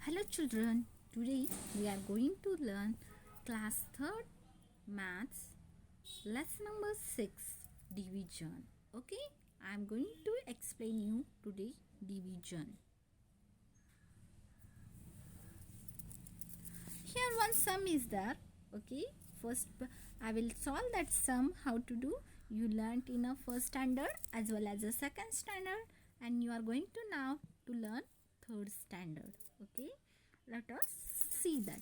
Hello children, today we are going to learn class 3rd maths lesson number 6 division. Okay, I am going to explain you today division. Here one sum is there. Okay, first I will solve that sum. How to do? You learnt in a first standard as well as a second standard, and you are going to now to learn third standard. Okay, let us see that.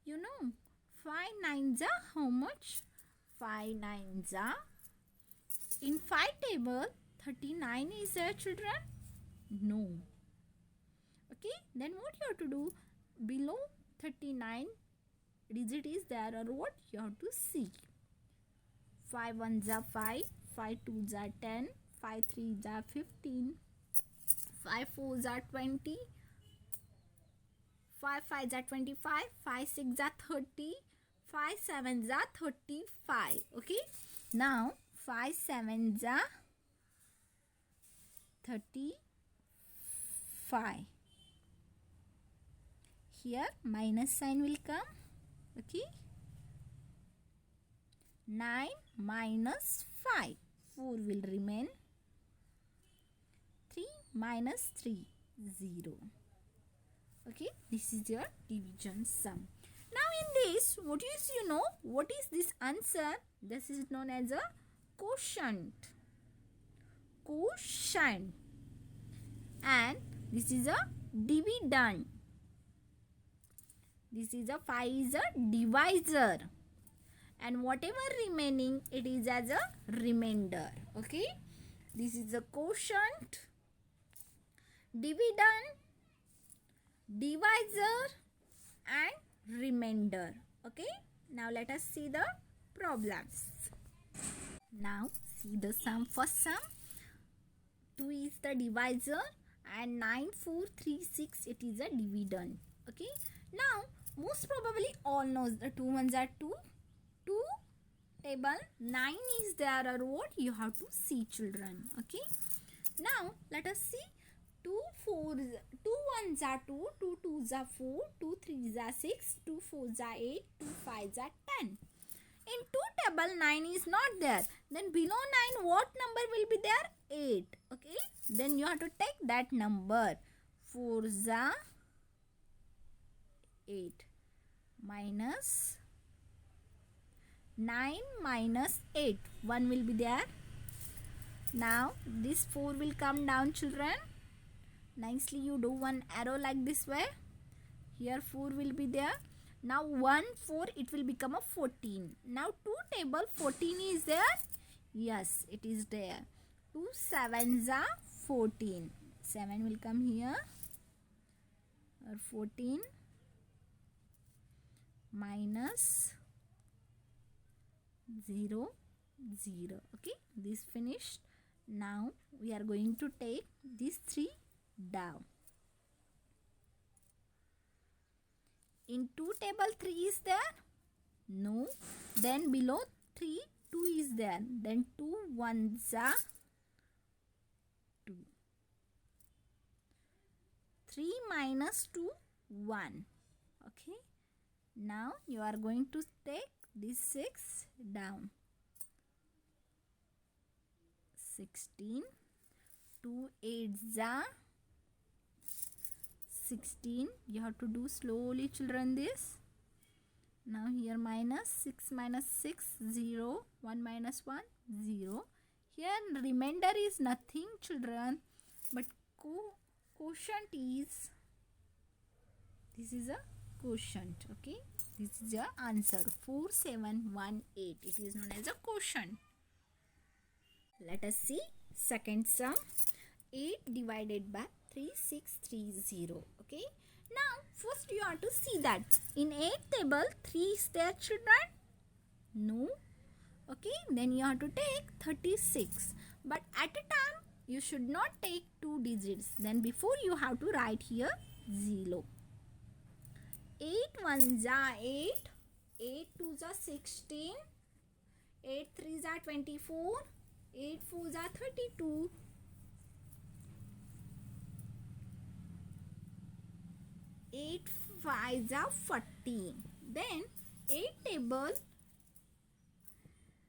You know, 5 nines are how much? 5 nines are in 5 table 39 is there, children? No. Okay, then what you have to do? Below 39 digit is there, or what you have to see. 5 ones are 5, 5 twos are 10, 5 threes are 15, 5 fours are 20, 5 fives are 25, 5 sixes are 30, 5 sevens are 35. Okay, now 5 sevens are 35. Here minus sign will come. Okay, 9 minus 5, 4 will remain. 3 minus 3, 0. Okay, this is your division sum. Now in this, what is what is this answer? This is known as a quotient. Quotient. And this is a dividend. This is a 5 is a divisor. And whatever remaining, it is as a remainder. Okay, this is a quotient, dividend, divisor and remainder. Okay, now let us see the problems. Now see the sum. First sum, 2 is the divisor and 9 4 3 6 it is a dividend. Okay, now most probably all knows the 2 ones are 2 table, 9 is there, or what you have to see, children. Okay, now let us see. 2 ones are 2, 2 twos are 4, 2 threes are 6, 2 fours are 8, 2 fives are 10. In 2 table 9 is not there. Then below 9 what number will be there? 8. Okay, then you have to take that number. 4s are 8 minus 9 minus 8. 1 will be there. Now this 4 will come down, children. Nicely you do one arrow like this way. Here 4 will be there. Now 1 4 it will become a 14. Now 2 table 14 is there. Yes, it is there. 2 sevens are 14. 7 will come here. Or 14 minus 0 0. Okay, this finished. Now we are going to take these 3 down. In 2 table 3 is there? No. Then below 3 2 is there. Then 2 ones are 2. 3 minus 2 1. Okay. Now you are going to take this 6 down. 16. 2 8s are 16. You have to do slowly, children, this. Now here minus 6 minus 6 0, 1 minus 1 0. Here remainder is nothing, children, but quotient is, this is a quotient. Okay, this is your answer, 4718. It is known as a quotient. Let us see second sum. 8 divided by 3630. Okay, now first you have to see that in 8 table 3 is there, children? No. Okay, then you have to take 36, but at a time you should not take 2 digits. Then before you have to write here 0. 8 ones are 8, 8 twos are 16, 8 threes are 24, 8 fours are 32, 8 5s are 40. Then 8 table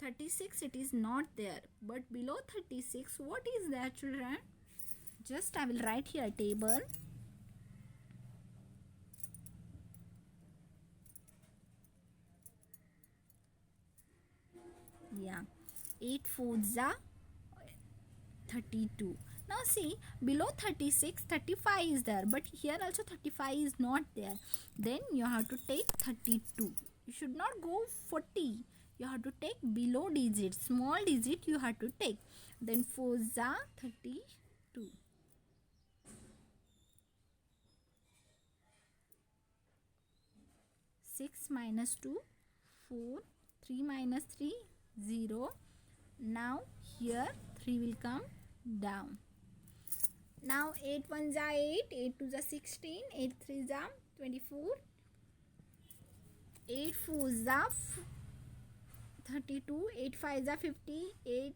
36, it is not there. But below 36, what is there, children? Just I will write here table. Yeah, 8 4s are 32. Now see, below 36, 35 is there, but here also 35 is not there. Then you have to take 32. You should not go 40. You have to take below digit, small digit you have to take. Then 4s are 32. Six minus 2, 4. 3 minus 3, 0. Now here 3 will come down. Now 8 1s are 8, 8 2s are 16, 8 3s are 24, 8 4s are 32, 8 5s are 50, 8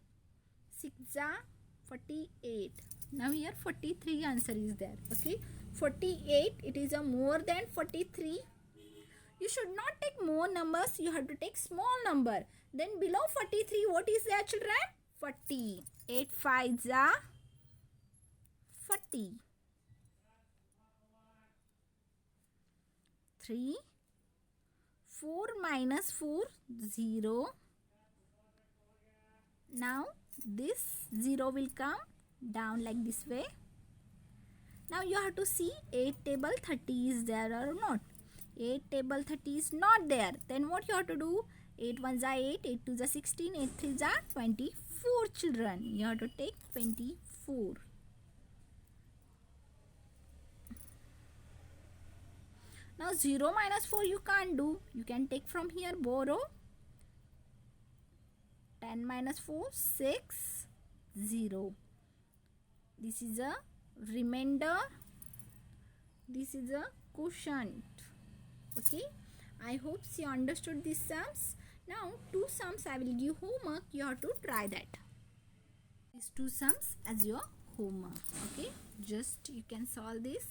6s are 48. Now here 43 answer is there. Okay, 48, it is a more than 43. You should not take more numbers, you have to take small number. Then below 43, what is there, children? 40. 8 5s are 40. 3. 4 minus 4, 0. Now this 0 will come down like this way. Now you have to see 8 table 30 is there or not. 8 table 30 is not there. Then what you have to do? 8 1s are 8, 8 2s are 16, 8 3s are 24, children. You have to take 24. Now 0 minus 4 you can't do. You can take from here, borrow. 10 minus 4, 6, 0. This is a remainder. This is a quotient. Okay, I hope you understood these sums. Now 2 sums I will give homework. You have to try that. These 2 sums as your homework. Okay, just you can solve this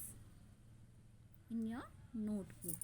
in your notebook.